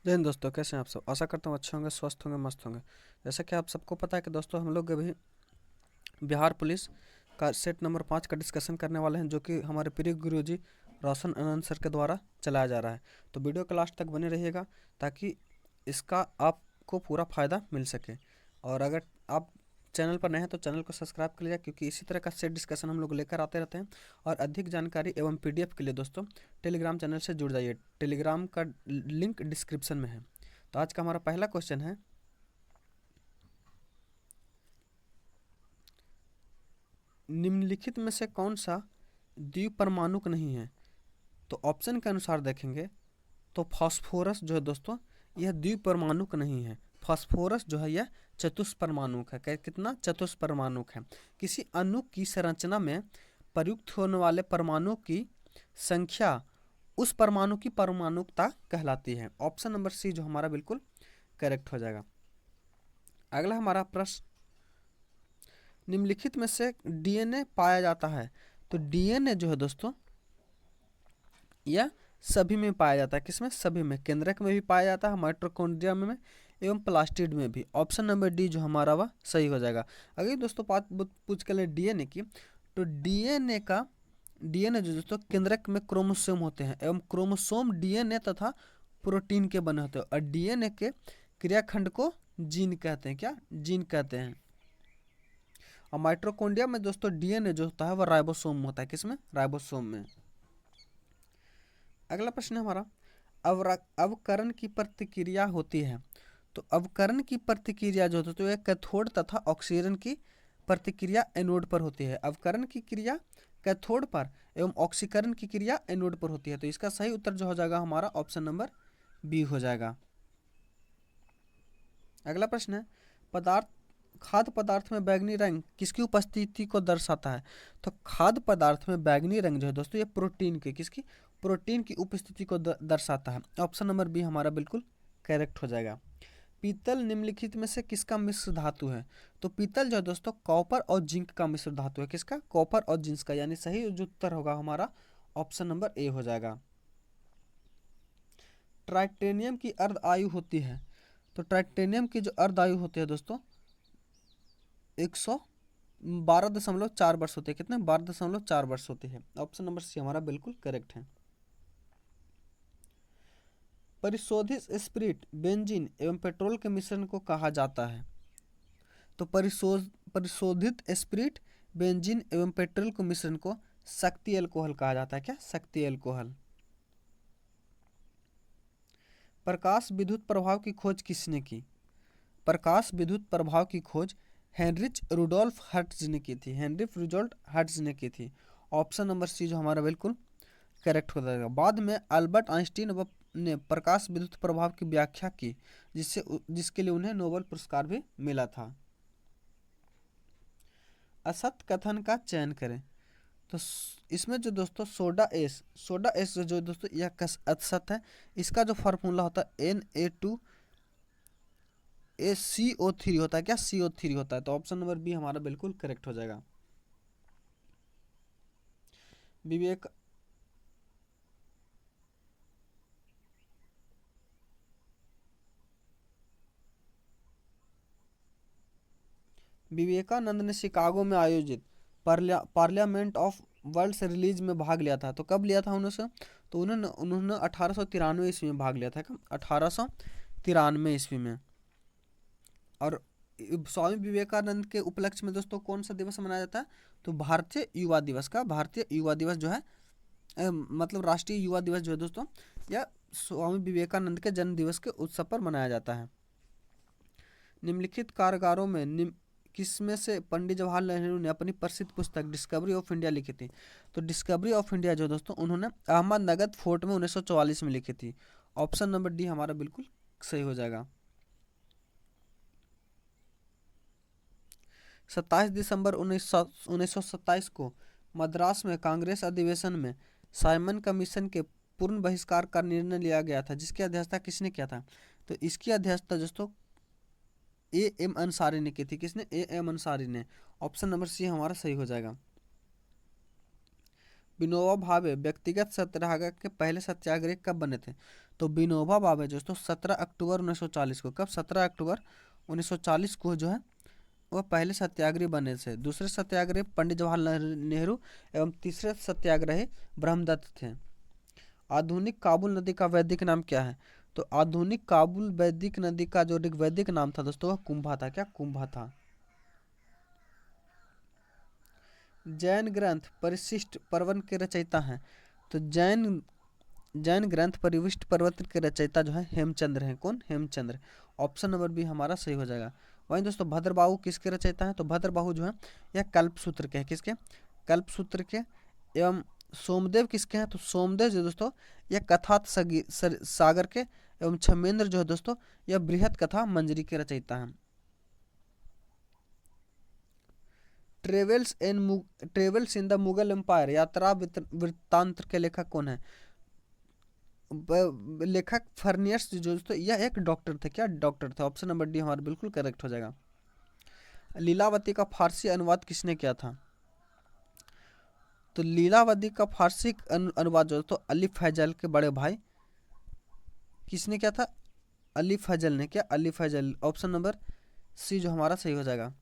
जय हिंद दोस्तों, कैसे हैं आप सब। आशा करता हूँ अच्छे होंगे, स्वस्थ होंगे, मस्त होंगे। जैसा कि आप सबको पता है कि दोस्तों हम लोग अभी बिहार पुलिस का सेट नंबर 5 का डिस्कशन करने वाले हैं, जो कि हमारे प्रिय गुरुजी रोशन आनंद सर के द्वारा चलाया जा रहा है। तो वीडियो के लास्ट तक बने रहिएगा ताकि इसका आपको पूरा फ़ायदा मिल सके। और अगर आप चैनल पर नए हैं तो चैनल को सब्सक्राइब कर लीजिए, क्योंकि इसी तरह का सेट डिस्कशन हम लोग लेकर आते रहते हैं। और अधिक जानकारी एवं पीडीएफ के लिए दोस्तों टेलीग्राम चैनल से जुड़ जाइए। टेलीग्राम का लिंक डिस्क्रिप्शन में है। तो आज का हमारा पहला क्वेश्चन है, निम्नलिखित में से कौन सा द्विपरमाणुक नहीं है। तो ऑप्शन के अनुसार देखेंगे तो फास्फोरस जो है दोस्तों, यह द्विपरमाणुक नहीं है। फास्फोरस जो है यह चतुष्परमाणुक है। कितना चतुष्परमाणुक है। किसी अणु की संरचना में प्रयुक्त होने वाले परमाणु की संख्या उस परमाणु की परमाणुकता कहलाती है। ऑप्शन नंबर सी जो हमारा बिल्कुल करेक्ट हो जाएगा। अगला हमारा प्रश्न, निम्नलिखित में से डीएनए पाया जाता है। तो डीएनए जो है दोस्तों यह सभी में पाया जाता है। किसमें? सभी में। केंद्रक में भी पाया जाता है, माइटोकॉन्ड्रिया में एवं प्लास्टिड में भी। ऑप्शन नंबर डी जो हमारा वह सही हो जाएगा। अगर दोस्तों बात पूछ कर ले डीएनए की, तो डीएनए जो दोस्तों केंद्रक में क्रोमोसोम होते हैं एवं क्रोमोसोम डीएनए तथा प्रोटीन के बने होते हैं। और डीएनए के क्रियाखंड को जीन कहते हैं। क्या? जीन कहते हैं। और माइटोकॉन्ड्रिया में दोस्तों डीएनए जो होता है वह राइबोसोम होता है। किसमें? राइबोसोम में। अगला प्रश्न है हमारा, अवकरण की प्रतिक्रिया होती है। तो अवकरण की प्रतिक्रिया जो होती है तो यह कैथोड तथा ऑक्सीजन की प्रतिक्रिया एनोड पर होती है। अवकरण की क्रिया कैथोड पर एवं ऑक्सीकरण की क्रिया एनोड पर होती है। तो इसका सही उत्तर जो हो जाएगा हमारा ऑप्शन नंबर बी हो जाएगा। अगला प्रश्न है, पदार्थ खाद्य पदार्थ में बैंगनी रंग किसकी उपस्थिति को दर्शाता है। तो खाद्य पदार्थ में बैंगनी रंग जो है दोस्तों ये प्रोटीन के किसकी प्रोटीन की उपस्थिति को दर्शाता है। ऑप्शन नंबर बी हमारा बिल्कुल करेक्ट हो जाएगा। पीतल निम्नलिखित में से किसका मिश्र धातु है। तो पीतल जो है दोस्तों कॉपर और जिंक का मिश्र धातु है। किसका? कॉपर और जिंक का। यानी सही जो उत्तर होगा हमारा ऑप्शन नंबर ए हो जाएगा। टाइटेनियम की अर्ध आयु होती है। तो टाइटेनियम की जो अर्ध आयु होती है दोस्तों 112.4 वर्ष होते हैं। कितने? 12.4 वर्ष होते हैं। ऑप्शन नंबर सी हमारा बिल्कुल करेक्ट है। परिशोधित स्पिरिट बेंजीन एवं पेट्रोल के मिश्रण को कहा जाता है। तो परिशोधित स्पिरिट बेंजीन एवं पेट्रोल के मिश्रण को शक्ति अल्कोहल कहा जाता है। क्या? शक्ति अल्कोहल। प्रकाश विद्युत प्रभाव की खोज किसने की। प्रकाश विद्युत प्रभाव की खोज हेनरिच रुडोल्फ हर्ट्ज ने की थी। हेनरिच रुडोल्फ हर्ट्ज ने की थी। ऑप्शन नंबर सी जो हमारा बिल्कुल करेक्ट हो जाएगा। बाद में अल्बर्ट आइंस्टीन ने प्रकाश विद्युत प्रभाव की व्याख्या की, जिसके लिए उन्हें नोबेल पुरस्कार भी मिला था। असत कथन का चयन करें। तो इसमें जो दोस्तों सोडा एस जो दोस्तों यह असत है। इसका जो फार्मूला होता है Na2CO3 होता है। क्या? CO3 होता है। तो ऑप्शन नंबर बी हमारा बिल्कुल करेक्ट हो जाएगा। विवेक विवेकानंद ने शिकागो में आयोजित पार्लियामेंट ऑफ वर्ल्ड्स रिलीज में भाग लिया था। तो कब लिया था उन्होंने? तो उन्होंने 1893 ईस्वी में भाग लिया था। कब? 1893 ईस्वी में। और स्वामी विवेकानंद के उपलक्ष्य में दोस्तों कौन सा दिवस मनाया जाता है? तो भारतीय युवा दिवस का। भारतीय युवा दिवस जो है मतलब राष्ट्रीय युवा दिवस जो है दोस्तों यह स्वामी विवेकानंद के जन्म दिवस के उत्सव पर मनाया जाता है। निम्नलिखित कारागारों में किसमें से पंडित जवाहरलाल नेहरू ने अपनी प्रसिद्ध पुस्तक डिस्कवरी ऑफ इंडिया लिखी थी। तो डिस्कवरी ऑफ इंडिया जो दोस्तों उन्होंने अहमदनगर फोर्ट में 1944 में लिखी थी। ऑप्शन नंबर डी हमारा बिल्कुल सही हो जाएगा। 27 दिसंबर 1927 को मद्रास में कांग्रेस अधिवेशन में साइमन कमीशन के पूर्ण बहिष्कार का निर्णय लिया गया था, जिसकी अध्यक्षता किसने किया था। तो इसकी अध्यक्षता दोस्तों A.M. अंसारी ने की थी। किसने? A.M. अंसारी ने। ऑप्शन नंबर सी हमारा सही हो जाएगा। विनोबा भावे व्यक्तिगत सत्याग्रह के पहले सत्याग्रही कब बने थे। तो विनोबा भावे दोस्तों 17 अक्टूबर 1940 को, कब 17 अक्टूबर 1940 को जो है वह पहले सत्याग्रही बने थे। दूसरे सत्याग्रही पंडित जवाहरलाल नेहरू एवं तीसरे सत्याग्रही ब्रह्मदत्त थे। आधुनिक काबुल नदी का वैदिक नाम क्या है? तो आधुनिक काबुल वैदिक नदी का जो वैदिक नाम था दोस्तों वह कुंभा था। क्या? कुंभा था। जैन ग्रंथ परिशिष्ट पर्वन के रचयिता हैं? तो जैन जैन ग्रंथ परिविष्ट पर्वत के रचयिता जो है हेमचंद्र हैं। कौन? हेमचंद्र। ऑप्शन नंबर बी हमारा सही हो जाएगा। वहीं दोस्तों भद्रबाहु किसके रचयिता हैं? तो भद्रबाहु जो है यह कल्पसूत्र के हैं। किसके? कल्पसूत्र के। एवं सोमदेव किसके हैं? तो सोमदेव जो दोस्तों यह कथा सागर के। एवं क्षमेंद्र जो है दोस्तों यह बृहत कथा मंजरी के रचयिता हैं। Travels in the Mughal empire यात्रा वृत्तांत के लेखक कौन है? लेखक फर्नियर्स जो दोस्तों यह एक डॉक्टर थे। क्या? डॉक्टर थे। ऑप्शन नंबर डी हमारा बिल्कुल करेक्ट हो जाएगा। लीलावती का फारसी अनुवाद किसने किया था? तो लीलावती का फारसी अनुवाद जो दोस्तों अली फैजल के बड़े भाई किसने किया था? अली फैजल ने। क्या? Ali Faizal. Option number C जो हमारा सही हो जाएगा।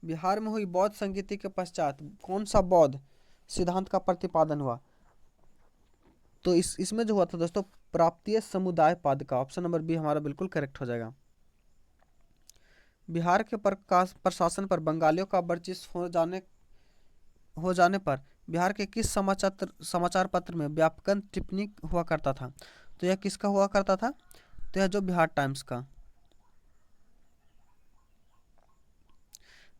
बिहार में हुई बौद्ध संगीति के पश्चात कौन सा बौद्ध सिद्धांत का प्रतिपादन हुआ? तो इसमें जो हुआ था दोस्तों प्राप्तीय समुदाय पाद का। ऑप्शन नंबर बी हमारा बिल्कुल करेक्ट हो जाएगा। बिहार के प्रशासन पर बंगालियों का वर्चस्व हो जाने पर बिहार के किस समाचार पत्र में व्यापकन टिप्पणी हुआ करता था? तो यह किसका हुआ करता था? तो यह जो बिहार टाइम्स का।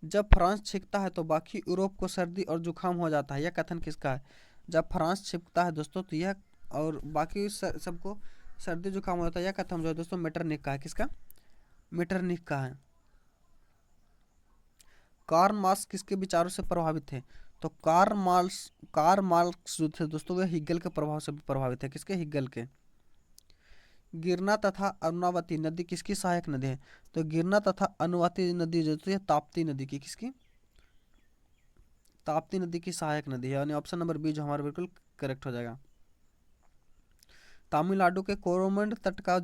जब फ्रांस छिपता है तो बाकी यूरोप को सर्दी और जुकाम हो जाता है, यह कथन किसका है? जब फ्रांस छिपता है दोस्तों तो यह और बाकी सबको सर्दी जुकाम हो जाता है, यह कथन जो है दोस्तों मेटरनिक का है। किसका? मेटरनिक का है। कार्ल मार्क्स किसके विचारों से प्रभावित थे? तो कार्ल मार्क्स जो थे दोस्तों वे हिगल के प्रभाव से प्रभावित थे। किसके? हिगल के। गिरना तथा अरुणावती नदी किसकी सहायक नदी है? तो गिरना तथा अरुणावती नदी जो है ताप्ती नदी की। किसकी? ताप्ती नदी की सहायक नदी है। यानी ऑप्शन नंबर बी जो हमारा बिल्कुल करेक्ट हो जाएगा। तमिलनाडु के कोरोमंडल तट का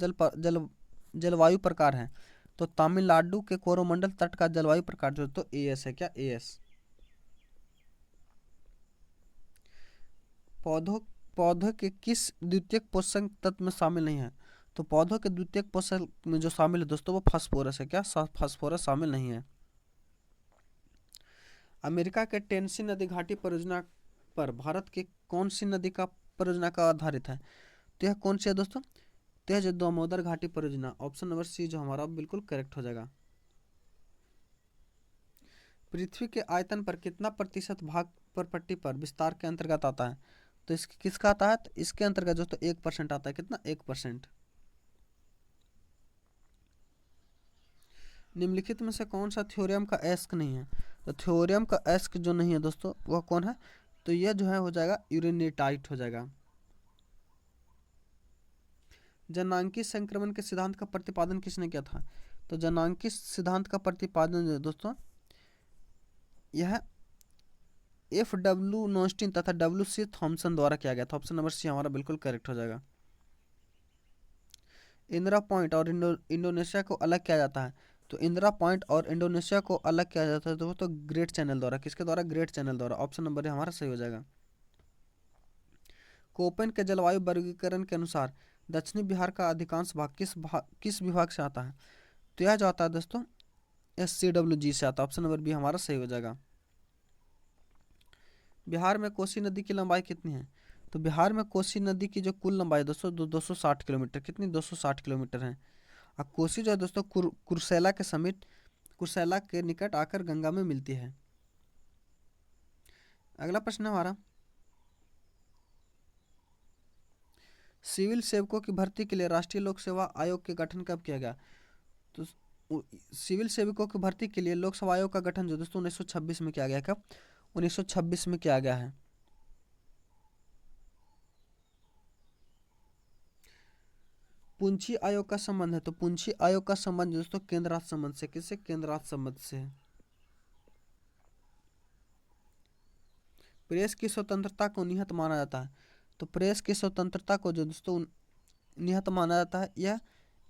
जलवायु प्रकार है? तो तमिलनाडु के कोरोमंडल तट का जलवायु प्रकार जो तो एएस है। क्या? एएस। पौधों के किस द्वितीयक पोषक तत्व में शामिल नहीं है? तो पौधों के द्वितीयक पोषक में जो शामिल है दोस्तों वो फास्फोरस है। क्या? फास्फोरस शामिल नहीं है। अमेरिका के टेनेसी नदी घाटी परियोजना पर भारत की कौन सी नदी का परियोजना का आधारित है? तो यह कौन सी है दोस्तों? तो यह जो दामोदर घाटी परियोजना। ऑप्शन नंबर सी जो हमारा बिल्कुल करेक्ट हो जाएगा। पृथ्वी के आयतन पर कितना प्रतिशत भाग पर पट्टी पर विस्तार के अंतर्गत आता है? तो इसके किसका आता है? तो इसके अंतर्गत दोस्तों 1% आता है। कितना? 1%। निम्नलिखित में से कौन सा थ्योरम का एस्क नहीं है? तो थ्योरम का एस्क जो नहीं है दोस्तों वह कौन है? तो यह जो है हो जाएगा यूरेनिटाइट हो जाएगा। जनांकी संक्रमण के सिद्धांत का प्रतिपादन किसने किया था? तो जनांकी सिद्धांत का प्रतिपादन जो है दोस्तों यह FW नॉस्टिन तथा WC थॉमसन द्वारा किया गया था। ऑप्शन नंबर सी हमारा बिल्कुल करेक्ट हो जाएगा। इंदिरा पॉइंट और इंडोनेशिया को अलग किया जाता है? तो इंदिरा पॉइंट और इंडोनेशिया को अलग किया जाता है तो ग्रेट चैनल द्वारा। किसके द्वारा? ग्रेट चैनल द्वारा। ऑप्शन नंबर हमारा सही हो जाएगा। कोपेन के जलवायु वर्गीकरण के अनुसार दक्षिणी बिहार का अधिकांश भाग किस विभाग से आता है? तो यह जो आता है दोस्तों SCWG से आता है। ऑप्शन नंबर बी हमारा सही हो जाएगा। बिहार में कोसी नदी की लंबाई कितनी है? तो बिहार में कोसी नदी की जो कुल लंबाई दोस्तों 260 किलोमीटर। कितनी? 260 किलोमीटर है। और कोसी जो है दोस्तों कुर्सेला के निकट आकर गंगा में मिलती है। अगला प्रश्न है हमारा, सिविल सेवकों की भर्ती के लिए राष्ट्रीय लोक सेवा आयोग के गठन कब किया गया? तो सिविल सेवकों की भर्ती के लिए लोक सेवा आयोग का गठन जो दोस्तों 1926 में किया गया। कब? 1926 में किया गया है। पुंछी आयोग का संबंध है? तो पुंछी आयोग का संबंध दोस्तों केंद्र राज्य संबंध से। किससे? केंद्र राज्य संबंध से है। प्रेस की स्वतंत्रता को निहित माना जाता है? तो प्रेस की स्वतंत्रता को जो दोस्तों निहत माना जाता है यह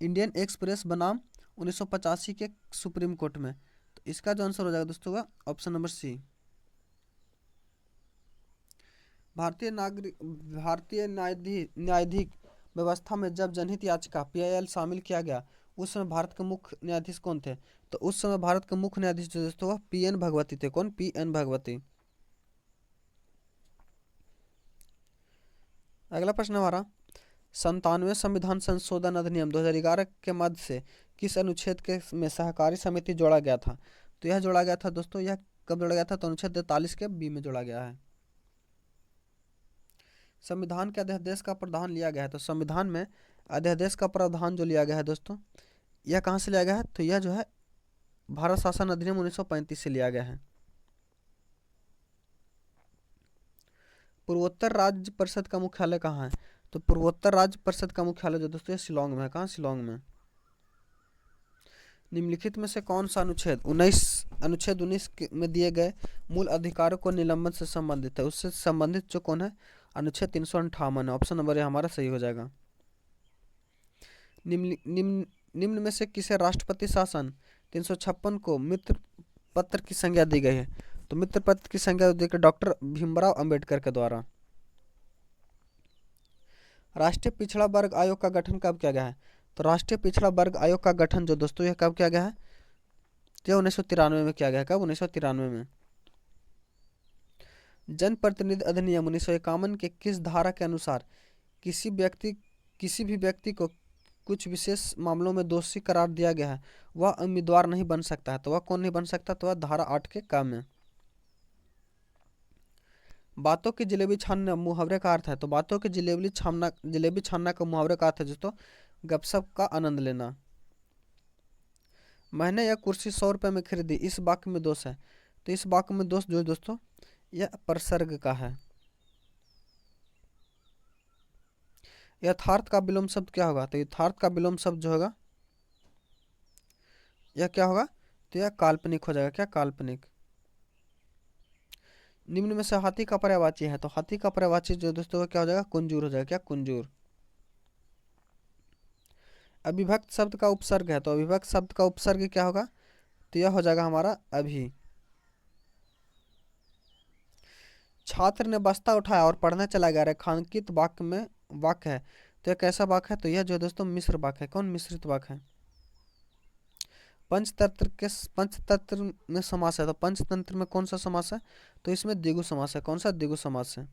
इंडियन एक्सप्रेस बनाम 1985 के सुप्रीम कोर्ट में। तो इसका जो आंसर हो जाएगा दोस्तों होगा ऑप्शन नंबर सी। भारतीय न्यायाधिक व्यवस्था में जब जनहित याचिका PIL शामिल किया गया उस समय भारत के मुख्य न्यायाधीश कौन थे? तो उस समय भारत के मुख्य न्यायाधीश जो दोस्तों PN भगवती थे। कौन? PN भगवती। अगला प्रश्न हमारा 97वें संविधान संशोधन अधिनियम 2011 के मध्य से किस अनुच्छेद के में सहकारी समिति जोड़ा गया था? तो यह जोड़ा गया था दोस्तों, यह कब जोड़ा गया था? तो अनुच्छेद 43 के बी में जोड़ा गया है। संविधान के अध्यादेश का प्रावधान लिया गया है। तो संविधान में अध्यादेश का प्रावधान जो लिया गया है दोस्तों, यह कहाँ से लिया गया है? तो यह जो है भारत शासन अधिनियम 1935 से लिया गया है। पूर्वोत्तर राज्य परिषद का मुख्यालय कहाँ है? तो पूर्वोत्तर राज्य परिषद का मुख्यालय जो दोस्तों शिलांग में है। कहाँ? शिलांग में। निम्नलिखित में से कौन सा अनुच्छेद 19 में दिए गए मूल अधिकारों को निलंबन से संबंधित है? उससे संबंधित जो कौन है? अनुच्छेद 358 है। ऑप्शन नंबर हमारा सही हो जाएगा। निम्न में से किसे राष्ट्रपति शासन 356 को मित्र पत्र की संज्ञा दी गई है? तो मित्र पत्र की संज्ञा देकर डॉक्टर भीमराव अंबेडकर के द्वारा। राष्ट्रीय पिछड़ा वर्ग आयोग का गठन कब किया गया है? तो राष्ट्रीय पिछड़ा वर्ग आयोग का गठन जो दोस्तों यह कब किया गया है? तो 1993 में किया गया। कब? 1993 में। जनप्रतिनिधि अधिनियम 1951 के किस धारा के अनुसार किसी भी व्यक्ति को कुछ विशेष मामलों में दोषी करार दिया गया है वह उम्मीदवार नहीं बन सकता है? तो वह कौन नहीं बन सकता? तो वह धारा 8 के क में। बातों की जलेबी छानना मुहावरे का अर्थ है। तो बातों की जलेबी छानना का मुहावरे का अर्थ है दोस्तों गपशप का आनंद लेना। मैंने यह कुर्सी 100 रुपये में खरीदी, इस वाक्य में दोष है। तो इस वाक्य में दोष जो है दोस्तों यह प्रसर्ग का है। यथार्थ का विलोम शब्द क्या होगा? तो यथार्थ का विलोम शब्द जो होगा यह क्या होगा? तो यह काल्पनिक हो जाएगा। क्या? काल्पनिक। निम्न में से हाथी का पर्यायवाची है। तो हाथी का पर्यायवाची जो दोस्तों क्या हो जाएगा? कुंजूर हो जाएगा। क्या? कुंजूर। अविभक्त शब्द का उपसर्ग है। तो अविभक्त शब्द का उपसर्ग क्या होगा? तो यह हो जाएगा हमारा अभी। छात्र ने बस्ता उठाया और पढ़ने चला गया। रेखांकित वाक्य में वाक्य है। तो यह कैसा वाक्य है? तो यह जो है दोस्तों मिश्र वाक्य है। कौन? मिश्रित वाक्य है। पंचतंत्र में समास है। तो पंचतंत्र में कौन सा समास है? तो इसमें द्विगु समास है। कौन सा? द्विगु समास है।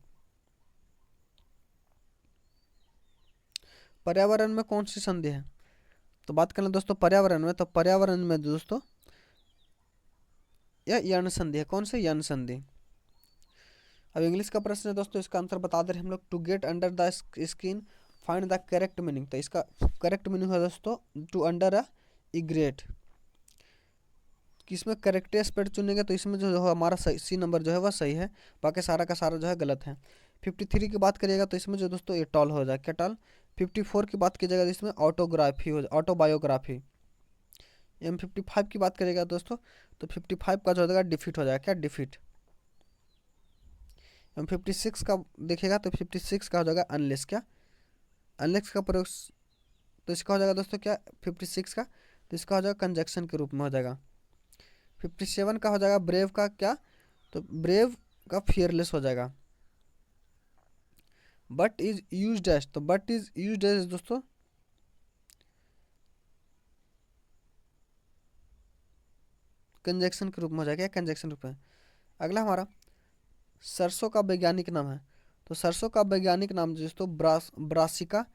पर्यावरण में कौन सी संधि है? तो बात करें दोस्तों पर्यावरण में, तो पर्यावरण में दोस्तों यह यण संधि है। कौन से? यण संधि। अब इंग्लिश का प्रश्न है दोस्तों, इसका आंसर बता दे रहे हम लोग। To get under the skin find the correct meaning. तो इसका करेक्ट मीनिंग है दोस्तों टू अंडर अ इग्रेट। किसमें करेक्ट स्पेड चुनेंगे? तो इसमें जो हमारा सी नंबर जो है वह सही है, बाकी सारा का सारा जो है गलत है। 53 की बात करिएगा तो इसमें जो दोस्तों ये टॉल हो जाएगा। क्या टॉल? 54 की बात कीजिएगा तो इसमें ऑटोग्राफी हो, ऑटोबायोग्राफी। M55 की बात करिएगा दोस्तों तो 55 का जो हो जाएगा डिफीट हो जाएगा। क्या? डिफीट। M56 का देखिएगा तो 56 का हो जाएगा अनलेस। क्या? अनलेस का प्रयोग। तो इसका हो जाएगा दोस्तों क्या? 56 का तो इसका हो जाएगा कंजक्शन के रूप में हो जाएगा। 57 का हो जाएगा ब्रेव का। क्या? तो ब्रेव का फियरलेस हो जाएगा। But is used as. तो बट इज यूज्ड एज दोस्तों कंजक्शन के रूप में हो जाएगा। कंजक्शन रूप में। अगला हमारा सरसों का वैज्ञानिक नाम है। तो सरसों का वैज्ञानिक नाम दोस्तों ब्रासिका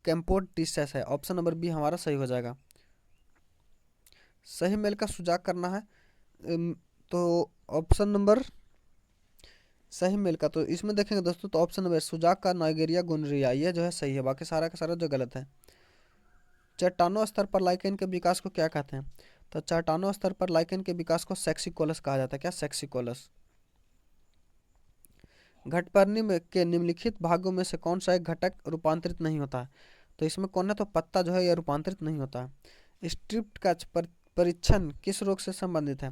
कैम्पोटिसस है। ऑप्शन नंबर बी हमारा सही हो जाएगा। सही मेल का सुजाग करना है तो ऑप्शन नंबर सही मेल का, तो इसमें देखेंगे दोस्तों तो ऑप्शन नंबर सुजाग का नाइगेरिया गोनोरिया ये जो है सही है, बाकी सारा का सारा जो गलत है। चट्टानों स्तर पर लाइकेन के विकास को क्या कहते हैं? तो चट्टानों स्तर पर लाइकेन के विकास को सेक्सिकोलस कहा जाता है। क्या? सेक्सिकोलस। घटपर्णी में के निम्नलिखित भागों में से कौन सा एक घटक रूपांतरित नहीं होता है? तो इसमें कौन है? तो पत्ता जो है यह रूपांतरित नहीं होता है। स्ट्रिप्ट का परीक्षण किस रोग से संबंधित है?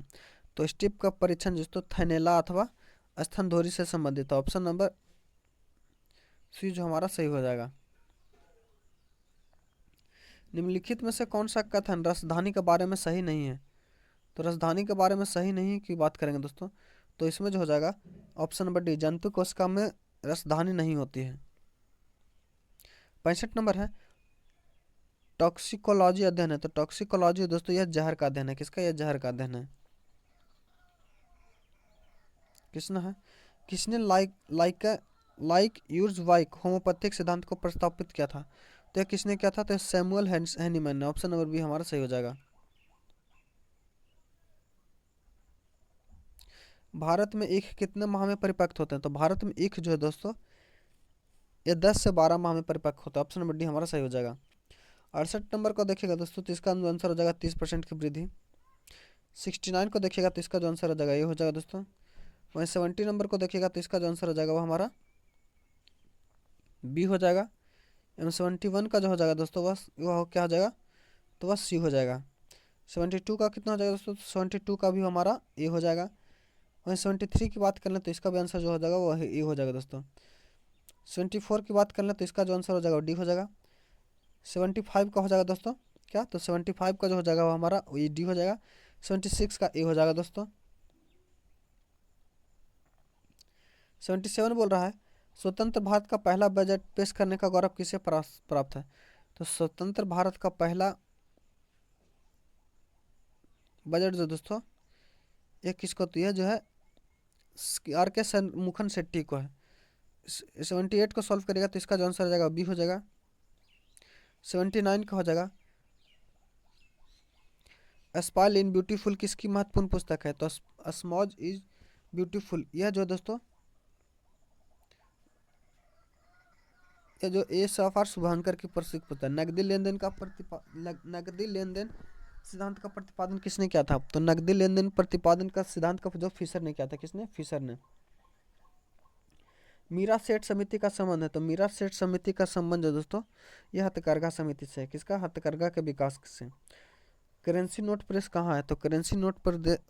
तो स्ट्रिप का परीक्षण दोस्तों थैनेला अथवा स्तनधोरी से संबंधित है। ऑप्शन नंबर सी जो हमारा सही हो जाएगा। निम्नलिखित में से कौन सा कथन राजधानी के बारे में सही नहीं है? तो राजधानी के बारे में सही नहीं की बात करेंगे दोस्तों, तो इसमें जो हो जाएगा ऑप्शन नंबर डी, जंतु कोशिका में राजधानी नहीं होती है। 65 नंबर है टॉक्सिकोलॉजी अध्ययन है। तो टॉक्सिकोलॉजी दोस्तों यह जहर का अध्ययन है। किसका? यह जहर का अध्ययन है। किसने है? किसने लाइक यूर्स वाइक होम्योपैथिक सिद्धांत को प्रस्तावित किया था? तो यह किसने किया था? तो सैमुअल हैनीमैन ने। ऑप्शन नंबर बी हमारा सही हो जाएगा। भारत में ईख कितने माह में परिपक्व होते हैं? तो भारत में ईख जो है दोस्तों ये 10 से 12 माह में परिपक्व होता है। ऑप्शन नंबर डी हमारा सही हो जाएगा। 68 नंबर को देखिएगा दोस्तों, तो इसका जो आंसर हो जाएगा 30% की वृद्धि। 69 को देखिएगा तो इसका जो आंसर हो जाएगा ये हो जाएगा दोस्तों। वहीं 70 नंबर को देखिएगा तो इसका जो आंसर हो जाएगा वो हमारा बी हो जाएगा। एवं 71 का जो हो जाएगा दोस्तों वह क्या हो जाएगा? तो वह सी हो जाएगा। 72 का कितना हो जाएगा दोस्तों? 72 का भी हमारा ए हो जाएगा। वहीं 73 की बात कर लें तो इसका भी आंसर जो हो जाएगा वो ए हो जाएगा दोस्तों। 74 की बात कर लें तो इसका जो आंसर हो जाएगा वो डी हो जाएगा। 75 का हो जाएगा दोस्तों क्या? तो 75 का जो हो जाएगा वो हमारा ये डी हो जाएगा। 76 का ए हो जाएगा दोस्तों। 77 बोल रहा है स्वतंत्र भारत का पहला बजट पेश करने का गौरव किसे प्राप्त है? तो स्वतंत्र भारत का पहला बजट जो दोस्तों ये किसको? तो यह जो है आर के शनमुखन शेट्टी को है। 78 को सॉल्व करेगा तो इसका जो आंसर हो जाएगा बी हो जाएगा। 79 का हो जाएगा स्माइल इन ब्यूटीफुल किसकी महत्वपूर्ण पुस्तक है? तो स्मॉज इज ब्यूटीफुल यह जो दोस्तों ये जो ASFR शुभांकर की प्रसिद्ध पुस्तक। नकदी लेन देन सिद्धांत का प्रतिपादन किसने किया था? तो नकदी लेन देन प्रतिपादन का सिद्धांत का जो फिशर ने किया था। किसने? फिशर ने। मीरा सेठ समिति का संबंध है। तो मीरा सेठ समिति का संबंध जो दोस्तों यह हथकरघा समिति से है। किसका? हथकरघा के विकास से। करेंसी नोट प्रेस कहाँ है? तो करेंसी नोट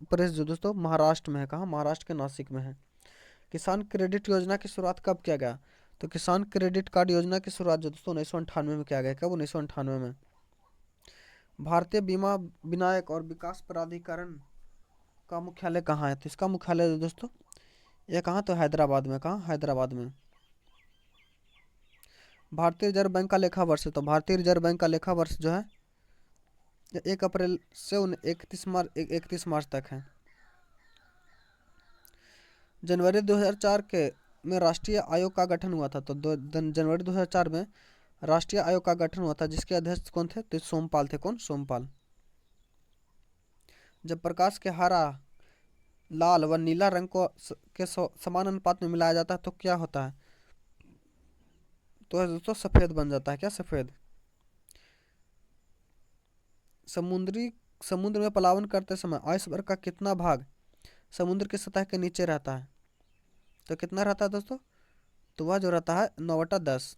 प्रेस जो दोस्तों महाराष्ट्र में है। कहाँ? महाराष्ट्र के नासिक में है। किसान क्रेडिट योजना की शुरुआत कब किया गया? तो किसान क्रेडिट कार्ड योजना की शुरुआत जो दोस्तों 1998 में किया गया। कब? 1998 में। भारतीय बीमा विनायक और विकास प्राधिकरण का मुख्यालय कहाँ है? तो इसका मुख्यालय जो दोस्तों यह कहाँ? तो हैदराबाद में। कहाँ? हैदराबाद में। भारतीय रिजर्व बैंक का लेखा वर्ष। तो भारतीय रिजर्व बैंक का लेखा वर्ष जो है 1 अप्रैल से 31 मार्च तक है। जनवरी 2004 में राष्ट्रीय आयोग का गठन हुआ था। तो जनवरी 2004 में राष्ट्रीय आयोग का गठन हुआ था जिसके अध्यक्ष कौन थे? तो सोमपाल थे। कौन? सोमपाल। जब प्रकाश के हरा, लाल व नीला रंग को के समान अनुपात में मिलाया जाता है तो क्या होता है? तो दोस्तों सफेद बन जाता है। क्या? सफेद। समुद्र में पलायन करते समय आइसबर्ग का कितना भाग समुद्र की सतह के नीचे रहता है? तो कितना रहता है दोस्तों? तो वह जो रहता है 9/10।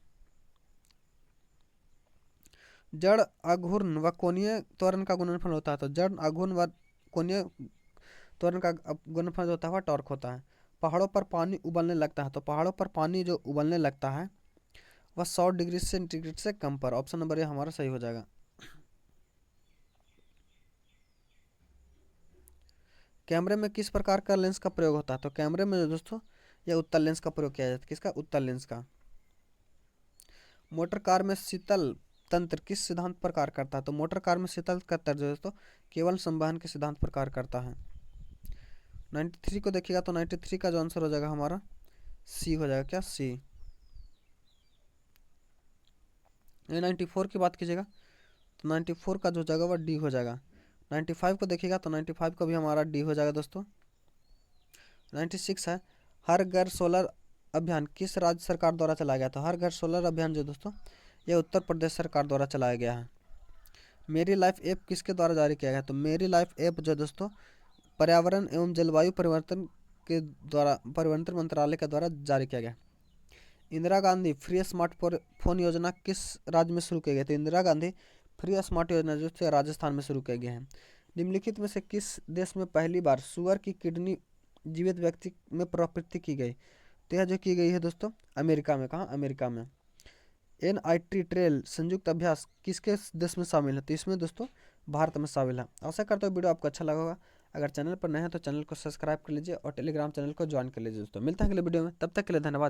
जड़ आघूर्ण व कोणीय त्वरण का गुणनफल होता है। तो जड़ आघूर्ण व कोणीय त्वरण का गुणनफल जो होता है वह टॉर्क होता है। पहाड़ों पर पानी उबलने लगता है। तो पहाड़ों पर पानी जो उबलने लगता है वह 100 डिग्री सेंटीग्रेड से कम पर। ऑप्शन नंबर ये हमारा सही हो जाएगा। कैमरे में किस प्रकार का लेंस का प्रयोग होता है? तो कैमरे में जो दोस्तों यह उत्तल लेंस का प्रयोग किया जाता है। किसका? उत्तल लेंस का। मोटर कार में शीतल तंत्र किस सिद्धांत पर कार्य करता है? तो मोटर कार में शीतल तंत्र जो दोस्तों केवल संवहन के सिद्धांत पर कार्य करता है। 93 को देखिएगा तो 93 का जो आंसर हो जाएगा हमारा सी हो जाएगा। क्या? सी। 94 की बात कीजिएगा तो 94 का जो जाएगा वह डी हो जाएगा। 95 को देखिएगा तो 95 का भी हमारा डी हो जाएगा दोस्तों। 96 है हर घर सोलर अभियान किस राज्य सरकार द्वारा चलाया गया था? हर घर सोलर अभियान जो दोस्तों यह उत्तर प्रदेश सरकार द्वारा चलाया गया है। मेरी लाइफ ऐप किसके द्वारा जारी किया गया? तो मेरी लाइफ ऐप जो दोस्तों पर्यावरण एवं जलवायु परिवर्तन मंत्रालय के द्वारा जारी किया गया। इंदिरा गांधी फ्री स्मार्टफोन योजना किस राज्य में शुरू की गई? तो इंदिरा गांधी फ्री स्मार्ट योजना जो है राजस्थान में शुरू किया गया है। निम्नलिखित में से किस देश में पहली बार सुअर की किडनी जीवित व्यक्ति में प्राप्ति की गई? तो यह जो की गई है दोस्तों अमेरिका में, कहाँ, अमेरिका में। NIT ट्रेल संयुक्त अभ्यास किसके देश में शामिल है, तो इसमें दोस्तों भारत में शामिल है। आशा करता हूँ वीडियो आपको अच्छा लगा होगा। अगर चैनल पर नए हैं तो चैनल को सब्सक्राइब कर लीजिए और टेलीग्राम चैनल को ज्वाइन कर लीजिए दोस्तों। मिलते हैं अगले वीडियो में, तब तक के लिए धन्यवाद।